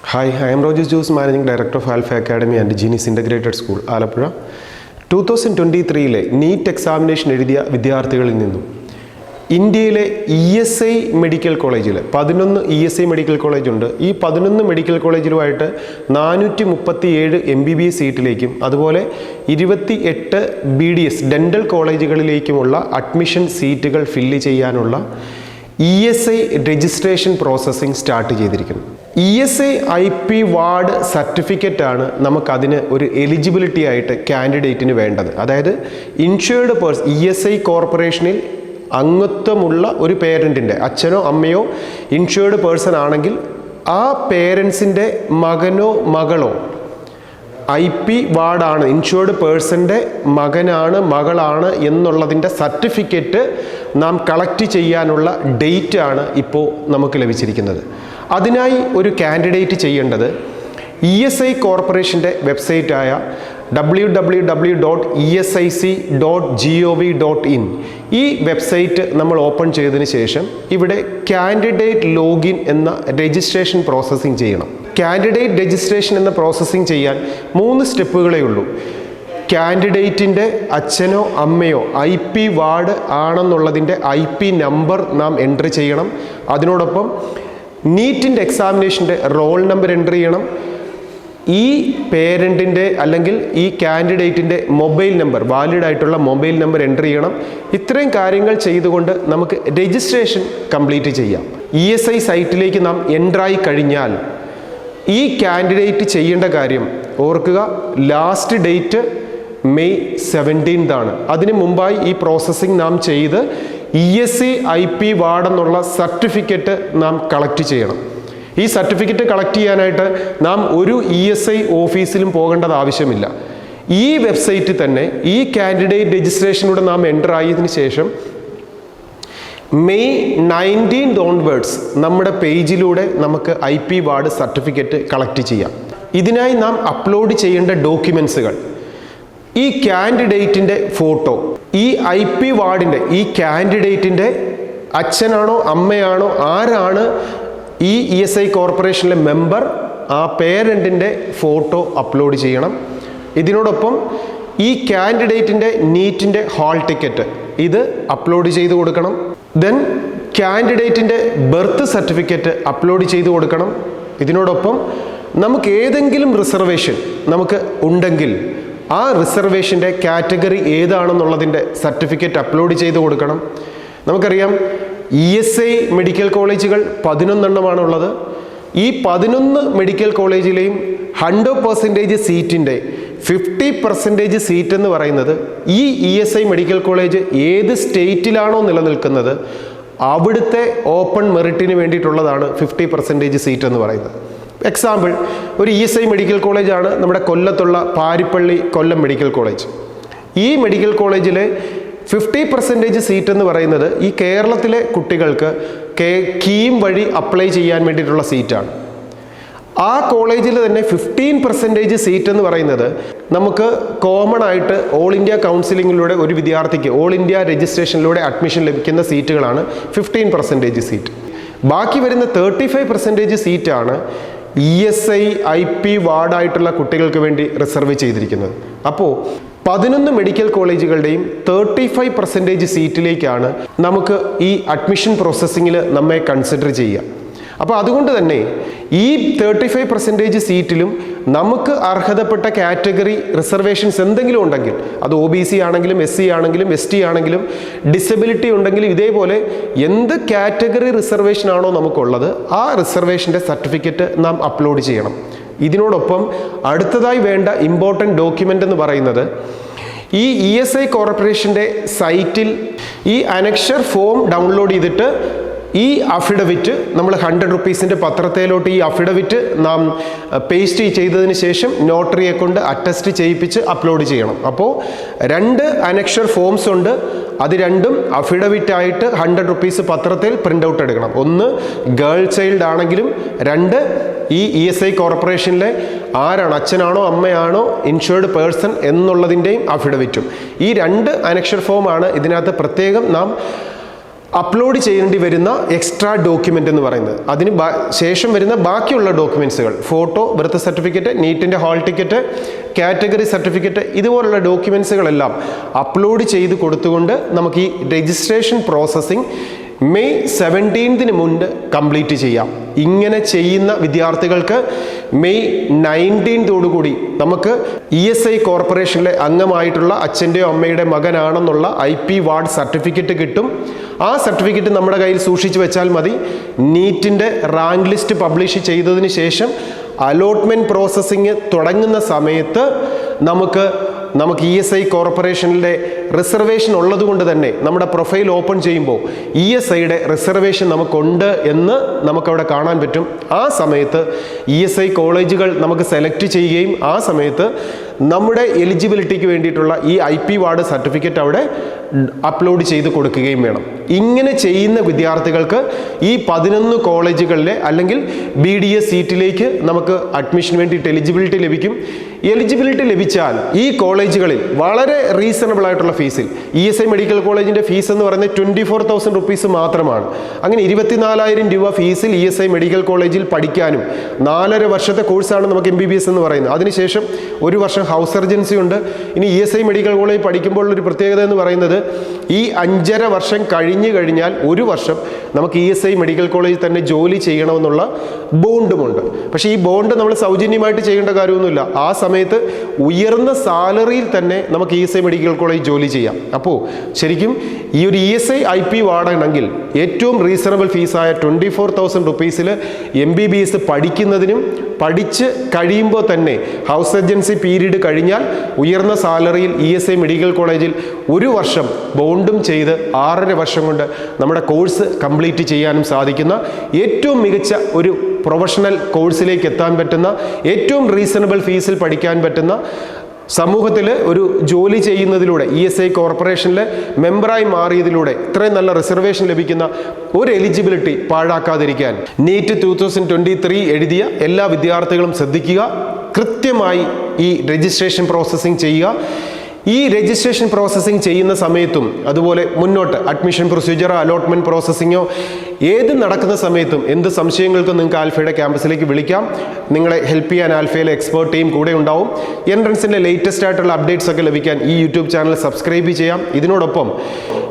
Hi, I am Roger Juice, Managing Director of Alpha Academy and Genius Integrated School, ALAPPUZHA. 2023 NEET examination എഴുതിയ വിദ്യാർത്ഥികളിൽ നിന്നും ഇന്ത്യയിലെ ESI medical കോളേജിൽ 11 ESI medical college ഉണ്ട്. ഈ 11 medical കോളേജിലുമായിട്ട് 437 MBBS സീറ്റിലേക്കും അതുപോലെ 28 BDS ഡെന്റൽ കോളേജുകളിലേക്കുമുള്ള അഡ്മിഷൻ സീറ്റുകൾ ഫില്ല് ചെയ്യാനുള്ള ESI രജിസ്ട്രേഷൻ പ്രോസസ്സിംഗ് സ്റ്റാർട്ട് ചെയ്തിരിക്കുന്നു. ESIC-IP വാർഡ് സർട്ടിഫിക്കറ്റ് ആണ് നമുക്കതിന് ഒരു എലിജിബിലിറ്റി ആയിട്ട് കാൻഡിഡേറ്റിന് വേണ്ടത്. അതായത് ഇൻഷുർഡ് പേഴ്സൺ ESI കോർപ്പറേഷനിൽ അംഗത്വമുള്ള ഒരു പേരൻറ്റിൻ്റെ അച്ഛനോ അമ്മയോ ഇൻഷുർഡ് പേഴ്സൺ ആണെങ്കിൽ ആ പേരൻസിൻ്റെ മകനോ മകളോ IP വാർഡാണ്, ഇൻഷുർഡ് പേഴ്സൻ്റെ മകനാണ് മകളാണ് എന്നുള്ളതിൻ്റെ സർട്ടിഫിക്കറ്റ് നാം കളക്ട് ചെയ്യാനുള്ള ഡേറ്റ് ആണ് ഇപ്പോൾ നമുക്ക് ലഭിച്ചിരിക്കുന്നത്. അതിനായി ഒരു കാൻഡിഡേറ്റ് ചെയ്യേണ്ടത് ESI കോർപ്പറേഷൻ്റെ വെബ്സൈറ്റായ www.esic.gov.in ഈ വെബ്സൈറ്റ് നമ്മൾ ഓപ്പൺ ചെയ്തതിന് ശേഷം ഇവിടെ കാൻഡിഡേറ്റ് ലോഗിൻ എന്ന രജിസ്ട്രേഷൻ പ്രോസസ്സിംഗ് ചെയ്യണം. കാൻഡിഡേറ്റ് രജിസ്ട്രേഷൻ എന്ന പ്രോസസ്സിംഗ് ചെയ്യാൻ 3 സ്റ്റെപ്പുകളേ ഉള്ളൂ. കാൻഡിഡേറ്റിൻ്റെ അച്ഛനോ അമ്മയോ IP വാർഡ് ആണെന്നുള്ളതിൻ്റെ IP നമ്പർ നാം എൻട്രി ചെയ്യണം. അതിനോടൊപ്പം നീറ്റിൻ്റെ എക്സാമിനേഷൻ്റെ റോൾ നമ്പർ എൻട്രി ചെയ്യണം. ഈ പേരൻറ്റിൻ്റെ അല്ലെങ്കിൽ ഈ കാൻഡിഡേറ്റിൻ്റെ മൊബൈൽ നമ്പർ, വാലിഡ് ആയിട്ടുള്ള മൊബൈൽ നമ്പർ എൻട്രി ചെയ്യണം. ഇത്രയും കാര്യങ്ങൾ ചെയ്തുകൊണ്ട് നമുക്ക് രജിസ്ട്രേഷൻ കംപ്ലീറ്റ് ചെയ്യാം. ESI സൈറ്റിലേക്ക് നാം എൻട്രായി കഴിഞ്ഞാൽ ഈ കാൻഡിഡേറ്റ് ചെയ്യേണ്ട കാര്യം ഓർക്കുക, ലാസ്റ്റ് ഡേറ്റ് May 17 ആണ്. അതിന് മുമ്പായി ഈ പ്രോസസ്സിംഗ് നാം ചെയ്ത് ESIC-IP വാർഡെന്നുള്ള സർട്ടിഫിക്കറ്റ് നാം കളക്ട് ചെയ്യണം. ഈ സർട്ടിഫിക്കറ്റ് കളക്ട് ചെയ്യാനായിട്ട് നാം ഒരു ESI ഓഫീസിലും പോകേണ്ടത് ആവശ്യമില്ല. ഈ വെബ്സൈറ്റിൽ തന്നെ ഈ കാൻഡിഡേറ്റ് രജിസ്ട്രേഷനിലൂടെ നാം എൻ്റർ ആയതിനു ശേഷം May 19 ഓൺവേർഡ്സ് നമ്മുടെ പേജിലൂടെ നമുക്ക് IP വാർഡ് സർട്ടിഫിക്കറ്റ് കളക്ട് ചെയ്യാം. ഇതിനായി നാം അപ്ലോഡ് ചെയ്യേണ്ട ഡോക്യുമെൻസുകൾ ഈ കാൻഡിഡേറ്റിൻ്റെ ഫോട്ടോ, ഈ IP വാർഡിൻ്റെ ഈ കാൻഡിഡേറ്റിൻ്റെ അച്ഛനാണോ അമ്മയാണോ ആരാണ് ഈ ESI കോർപ്പറേഷനിലെ മെമ്പർ, ആ പേരൻറ്റിൻ്റെ ഫോട്ടോ അപ്ലോഡ് ചെയ്യണം. ഇതിനോടൊപ്പം ഈ കാൻഡിഡേറ്റിൻ്റെ നീറ്റിൻ്റെ ഹാൾ ടിക്കറ്റ് ഇത് അപ്ലോഡ് ചെയ്ത് കൊടുക്കണം. ദെൻ കാൻഡിഡേറ്റിൻ്റെ ബർത്ത് സർട്ടിഫിക്കറ്റ് അപ്ലോഡ് ചെയ്ത് കൊടുക്കണം. ഇതിനോടൊപ്പം നമുക്ക് ഏതെങ്കിലും റിസർവേഷൻ നമുക്ക് ഉണ്ടെങ്കിൽ ആ റിസർവേഷൻ്റെ കാറ്റഗറി ഏതാണെന്നുള്ളതിൻ്റെ സർട്ടിഫിക്കറ്റ് അപ്ലോഡ് ചെയ്ത് കൊടുക്കണം. നമുക്കറിയാം ESI മെഡിക്കൽ കോളേജുകൾ 11 എണ്ണമാണുള്ളത്. ഈ 11 മെഡിക്കൽ കോളേജിലെയും 100% സീറ്റിൻ്റെ 50% സീറ്റ് എന്ന് പറയുന്നത് ഈ ESI മെഡിക്കൽ കോളേജ് ഏത് സ്റ്റേറ്റിലാണോ നിലനിൽക്കുന്നത് അവിടുത്തെ ഓപ്പൺ മെറിറ്റിന് വേണ്ടിയിട്ടുള്ളതാണ് 50% സീറ്റ് എന്ന് പറയുന്നത്. എക്സാമ്പിൾ, ഒരു ESI മെഡിക്കൽ കോളേജാണ് നമ്മുടെ കൊല്ലത്തുള്ള പാരിപ്പള്ളി കൊല്ലം മെഡിക്കൽ കോളേജ്. ഈ മെഡിക്കൽ കോളേജിലെ 50% സീറ്റ് എന്ന് പറയുന്നത് ഈ കേരളത്തിലെ കുട്ടികൾക്ക് KEAM വഴി അപ്ലൈ ചെയ്യാൻ വേണ്ടിയിട്ടുള്ള സീറ്റാണ്. ആ കോളേജിൽ തന്നെ 15% സീറ്റ് എന്ന് പറയുന്നത് നമുക്ക് കോമൺ ആയിട്ട് ഓൾ ഇന്ത്യ കൗൺസിലിങ്ങിലൂടെ ഒരു വിദ്യാർത്ഥിക്ക് ഓൾ ഇന്ത്യ രജിസ്ട്രേഷനിലൂടെ അഡ്മിഷൻ ലഭിക്കുന്ന സീറ്റുകളാണ് 15% സീറ്റ്. ബാക്കി വരുന്ന 35% സീറ്റാണ് ESIC-IP വാർഡായിട്ടുള്ള കുട്ടികൾക്ക് വേണ്ടി റിസർവ് ചെയ്തിരിക്കുന്നത്. അപ്പോൾ 11 മെഡിക്കൽ കോളേജുകളുടെയും 35% സീറ്റിലേക്കാണ് നമുക്ക് ഈ അഡ്മിഷൻ പ്രോസസ്സിങ്ങിൽ നമ്മെ കൺസിഡർ ചെയ്യുക. അപ്പോൾ അതുകൊണ്ട് തന്നെ ഈ 35% സീറ്റിലും നമുക്ക് അർഹതപ്പെട്ട കാറ്റഗറി റിസർവേഷൻസ് എന്തെങ്കിലും ഉണ്ടെങ്കിൽ, അത് OBC ആണെങ്കിലും SC ആണെങ്കിലും ST ആണെങ്കിലും ഡിസബിലിറ്റി ഉണ്ടെങ്കിലും ഇതേപോലെ എന്ത് കാറ്റഗറി റിസർവേഷൻ ആണോ നമുക്കുള്ളത് ആ റിസർവേഷൻ്റെ സർട്ടിഫിക്കറ്റ് നാം അപ്ലോഡ് ചെയ്യണം. ഇതിനോടൊപ്പം അടുത്തതായി വേണ്ട ഇമ്പോർട്ടൻ്റ് ഡോക്യുമെൻ്റ് എന്ന് പറയുന്നത് ഈ ESI കോർപ്പറേഷൻ്റെ സൈറ്റിൽ ഈ അനക്ഷർ ഫോം ഡൗൺലോഡ് ചെയ്തിട്ട് ഈ അഫിഡവിറ്റ് നമ്മൾ 100 റുപ്പീസിൻ്റെ പത്രത്തിലോട്ട് ഈ അഫിഡവിറ്റ് നാം പേസ്റ്റ് ചെയ്തതിന് ശേഷം നോട്ടറിയെ കൊണ്ട് അറ്റസ്റ്റ് ചെയ്യിപ്പിച്ച് അപ്ലോഡ് ചെയ്യണം. അപ്പോൾ 2 അനക്ഷർ ഫോംസ് ഉണ്ട്. അത് രണ്ടും അഫിഡവിറ്റ് ആയിട്ട് 100 റുപ്പീസ് പത്രത്തിൽ പ്രിൻ്റ് ഔട്ട് എടുക്കണം. ഒന്ന് ഗേൾ ചൈൽഡ് ആണെങ്കിലും 2 ഈ ESI കോർപ്പറേഷനിലെ ആരാണ്, അച്ഛനാണോ അമ്മയാണോ ഇൻഷുർഡ് പേഴ്സൺ എന്നുള്ളതിൻ്റെയും അഫിഡവിറ്റും. ഈ 2 അനക്ഷർ ഫോമാണ് ഇതിനകത്ത് പ്രത്യേകം നാം അപ്ലോഡ് ചെയ്യേണ്ടി വരുന്ന എക്സ്ട്രാ ഡോക്യുമെൻ്റ് എന്ന് പറയുന്നത്. അതിന് ശേഷം വരുന്ന ബാക്കിയുള്ള ഡോക്യുമെൻറ്റ്സുകൾ, ഫോട്ടോ, ബർത്ത് സർട്ടിഫിക്കറ്റ്, നീറ്റിൻ്റെ ഹാൾ ടിക്കറ്റ്, കാറ്റഗറി സർട്ടിഫിക്കറ്റ്, ഇതുപോലുള്ള ഡോക്യുമെൻറ്റ്സുകളെല്ലാം അപ്ലോഡ് ചെയ്ത് കൊടുത്തുകൊണ്ട് നമുക്ക് ഈ രജിസ്ട്രേഷൻ പ്രോസസ്സിംഗ് മെയ് 17 മുൻപ് കംപ്ലീറ്റ് ചെയ്യാം. ഇങ്ങനെ ചെയ്യുന്ന വിദ്യാർത്ഥികൾക്ക് മെയ് 19 നമുക്ക് ESI കോർപ്പറേഷനിലെ അംഗമായിട്ടുള്ള അച്ഛൻ്റെയോ അമ്മയുടെ മകനാണെന്നുള്ള IP വാർഡ് സർട്ടിഫിക്കറ്റ് കിട്ടും. ആ സർട്ടിഫിക്കറ്റ് നമ്മുടെ കയ്യിൽ സൂക്ഷിച്ചു വെച്ചാൽ മതി. നീറ്റിൻ്റെ റാങ്ക് ലിസ്റ്റ് പബ്ലിഷ് ചെയ്തതിന് ശേഷം അലോട്ട്മെൻറ്റ് പ്രോസസ്സിങ് തുടങ്ങുന്ന സമയത്ത് നമുക്ക് ESI കോർപ്പറേഷനിലെ റിസർവേഷൻ ഉള്ളതുകൊണ്ട് തന്നെ നമ്മുടെ പ്രൊഫൈൽ ഓപ്പൺ ചെയ്യുമ്പോൾ ESIയുടെ റിസർവേഷൻ നമുക്കുണ്ട് എന്ന് നമുക്കവിടെ കാണാൻ പറ്റും. ആ സമയത്ത് ESI കോളേജുകൾ നമുക്ക് സെലക്ട് ചെയ്യുകയും ആ സമയത്ത് നമ്മുടെ എലിജിബിലിറ്റിക്ക് വേണ്ടിയിട്ടുള്ള ഈ IP വാർഡ് സർട്ടിഫിക്കറ്റ് അവിടെ അപ്ലോഡ് ചെയ്ത് കൊടുക്കുകയും വേണം. ഇങ്ങനെ ചെയ്യുന്ന വിദ്യാർത്ഥികൾക്ക് ഈ 11 കോളേജുകളിലെ അല്ലെങ്കിൽ BDS സീറ്റിലേക്ക് നമുക്ക് അഡ്മിഷന് വേണ്ടിയിട്ട് എലിജിബിലിറ്റി ലഭിക്കും. എലിജിബിലിറ്റി ലഭിച്ചാൽ ഈ കോളേജുകളിൽ വളരെ റീസണബിൾ ആയിട്ടുള്ള ഫീസിൽ, ESI മെഡിക്കൽ കോളേജിൻ്റെ ഫീസ് എന്ന് പറയുന്നത് 24,000 റുപ്പീസ് മാത്രമാണ്. അങ്ങനെ 24,000 രൂപ ഫീസിൽ ESI മെഡിക്കൽ കോളേജിൽ പഠിക്കാനും 4.5 വർഷത്തെ കോഴ്സാണ് നമുക്ക് MBBS എന്ന് പറയുന്നത്. അതിനുശേഷം 1 വർഷം ഹൗസ് സർജൻസി ഉണ്ട്. ഇനി ESI മെഡിക്കൽ കോളേജ് പഠിക്കുമ്പോൾ ഒരു പ്രത്യേകത എന്ന് പറയുന്നത് ഈ 5.5 വർഷം കഴിഞ്ഞു കഴിഞ്ഞാൽ 1 വർഷം നമുക്ക് ESI മെഡിക്കൽ കോളേജിൽ തന്നെ ജോലി ചെയ്യണമെന്നുള്ള ബോണ്ടുമുണ്ട്. പക്ഷേ ഈ ബോണ്ട് നമ്മൾ സൗജന്യമായിട്ട് ചെയ്യേണ്ട കാര്യമൊന്നുമില്ല. ആ സമയത്ത് ഉയർന്ന സാലറിയിൽ തന്നെ നമുക്ക് ESI മെഡിക്കൽ കോളേജ് ജോലി ചെയ്യാം. അപ്പോൾ ശരിക്കും ഈ ഒരു ESI-IP വാടകണമെങ്കിൽ ഏറ്റവും റീസണബിൾ ഫീസായ 24,000 റുപ്പീസിൽ MBBS പഠിക്കുന്നതിനും പഠിച്ച് കഴിയുമ്പോൾ തന്നെ ഹൗസ് സർജൻസി പീരീഡ് കഴിഞ്ഞാൽ ഉയർന്ന സാലറിയിൽ ESI മെഡിക്കൽ കോളേജിൽ 1 വർഷം ബോണ്ടും ചെയ്ത് 6.5 വർഷം കൊണ്ട് നമ്മുടെ കോഴ്സ് കംപ്ലീറ്റ് ചെയ്യാനും സാധിക്കുന്ന ഏറ്റവും മികച്ച ഒരു പ്രൊഫഷണൽ കോഴ്സിലേക്ക് എത്താൻ പറ്റുന്ന, ഏറ്റവും റീസണബിൾ ഫീസിൽ പഠിക്കാൻ പറ്റുന്ന, സമൂഹത്തിൽ ഒരു ജോലി ചെയ്യുന്നതിലൂടെ ESI കോർപ്പറേഷനിൽ മെമ്പറായി മാറിയതിലൂടെ ഇത്രയും നല്ല റിസർവേഷൻ ലഭിക്കുന്ന ഒരു എലിജിബിലിറ്റി പാഴാക്കാതിരിക്കാൻ NEET 2023 എഴുതിയ എല്ലാ വിദ്യാർത്ഥികളും ശ്രദ്ധിക്കുക. കൃത്യമായി ഈ രജിസ്ട്രേഷൻ പ്രോസസ്സിംഗ് ചെയ്യുക. ഈ രജിസ്ട്രേഷൻ പ്രോസസ്സിംഗ് ചെയ്യുന്ന സമയത്തും അതുപോലെ മുന്നോട്ട് അഡ്മിഷൻ പ്രൊസീജിയറോ അലോട്ട്മെൻറ്റ് പ്രോസസ്സിങ്ങോ ഏത് നടക്കുന്ന സമയത്തും എന്ത് സംശയങ്ങൾക്കും നിങ്ങൾക്ക് ആൽഫയുടെ ക്യാമ്പസിലേക്ക് വിളിക്കാം. നിങ്ങളെ ഹെൽപ്പ് ചെയ്യാൻ ആൽഫയിലെ എക്സ്പേർട്ട് ടീം കൂടെ ഉണ്ടാവും. എൻട്രൻസിൻ്റെ ലേറ്റസ്റ്റ് ആയിട്ടുള്ള അപ്ഡേറ്റ്സ് ഒക്കെ ലഭിക്കാൻ ഈ യൂട്യൂബ് ചാനൽ സബ്സ്ക്രൈബ് ചെയ്യാം. ഇതിനോടൊപ്പം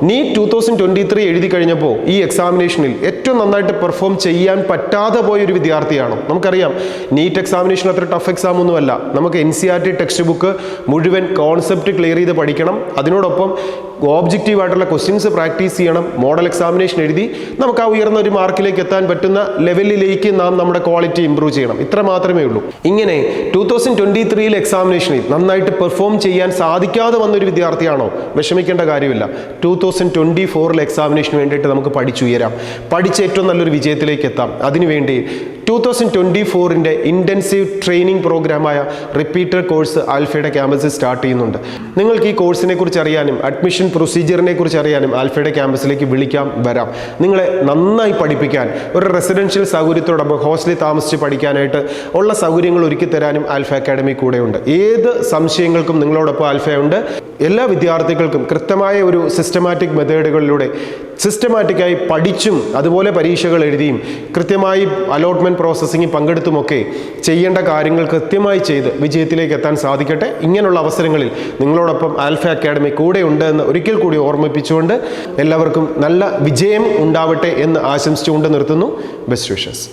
NEET 2023 എഴുതി കഴിഞ്ഞപ്പോൾ ഈ എക്സാമിനേഷനിൽ ഏറ്റവും നന്നായിട്ട് പെർഫോം ചെയ്യാൻ പറ്റാതെ പോയൊരു വിദ്യാർത്ഥിയാണോ? നമുക്കറിയാം NEET എക്സാമിനേഷൻ അത്ര ടഫ് എക്സാം ഒന്നുമല്ല. നമുക്ക് NCERT ടെക്സ്റ്റ് ബുക്ക് മുഴുവൻ കോൺസെപ്റ്റ് ക്ലിയർ ചെയ്ത് പഠിക്കണം. അതിനോടൊപ്പം ഒബ്ജക്റ്റീവ് ആയിട്ടുള്ള ക്വസ്റ്റ്യൻസ് പ്രാക്ടീസ് ചെയ്യണം. മോഡൽ എക്സാമിനേഷൻ എഴുതി നമുക്ക് ആ ഉയർന്ന ഒരു മാർക്കിലേക്ക് എത്താൻ പറ്റുന്ന ലെവലിലേക്ക് നാം നമ്മുടെ ക്വാളിറ്റി ഇംപ്രൂവ് ചെയ്യണം. ഇത്ര മാത്രമേ ഉള്ളൂ. ഇങ്ങനെ 2023 എക്സാമിനേഷനിൽ നന്നായിട്ട് പെർഫോം ചെയ്യാൻ സാധിക്കാതെ വന്നൊരു വിദ്യാർത്ഥിയാണോ? വിഷമിക്കേണ്ട കാര്യമില്ല. 2024 എക്സാമിനേഷന് വേണ്ടിയിട്ട് നമുക്ക് പഠിച്ചുയരാം. പഠിച്ച് ഏറ്റവും നല്ലൊരു വിജയത്തിലേക്ക് എത്താം. അതിനുവേണ്ടി 2024 ഇൻറ്റൻസീവ് ട്രെയിനിങ് പ്രോഗ്രാമായ റിപ്പീറ്റർ കോഴ്സ് ആൽഫയുടെ ക്യാമ്പസിൽ സ്റ്റാർട്ട് ചെയ്യുന്നുണ്ട്. നിങ്ങൾക്ക് ഈ കോഴ്സിനെ കുറിച്ച് അറിയാനും അഡ്മിഷൻ പ്രൊസീജിയറിനെ കുറിച്ച് അറിയാനും ആൽഫയുടെ ക്യാമ്പസിലേക്ക് വിളിക്കാം, വരാം. നിങ്ങളെ നന്നായി പഠിപ്പിക്കാൻ ഒരു റെസിഡൻഷ്യൽ സൗകര്യത്തോടൊപ്പം ഹോസ്റ്റലിൽ താമസിച്ച് പഠിക്കാനായിട്ട് ഉള്ള സൗകര്യങ്ങൾ ഒരുക്കി തരാനും ആൽഫ അക്കാഡമി കൂടെയുണ്ട്. ഏത് സംശയങ്ങൾക്കും നിങ്ങളോടൊപ്പം ആൽഫയുണ്ട്. എല്ലാ വിദ്യാർത്ഥികൾക്കും കൃത്യമായ ഒരു സിസ്റ്റമാറ്റിക് മെത്തേഡുകളിലൂടെ സിസ്റ്റമാറ്റിക്കായി പഠിച്ചും അതുപോലെ പരീക്ഷകൾ എഴുതിയും കൃത്യമായി അലോട്ട്മെൻറ്റ് പ്രോസസ്സിങ്ങിൽ പങ്കെടുത്തുമൊക്കെ ചെയ്യേണ്ട കാര്യങ്ങൾ കൃത്യമായി ചെയ്ത് വിജയത്തിലേക്ക് എത്താൻ സാധിക്കട്ടെ. ഇങ്ങനെയുള്ള അവസരങ്ങളിൽ നിങ്ങളോടൊപ്പം ആൽഫ അക്കാഡമി കൂടെ ഉണ്ട് എന്ന് ഒരിക്കൽ കൂടി ഓർമ്മിപ്പിച്ചുകൊണ്ട് എല്ലാവർക്കും നല്ല വിജയം ഉണ്ടാവട്ടെ എന്ന് ആശംസിച്ചുകൊണ്ട് നിർത്തുന്നു. Best wishes.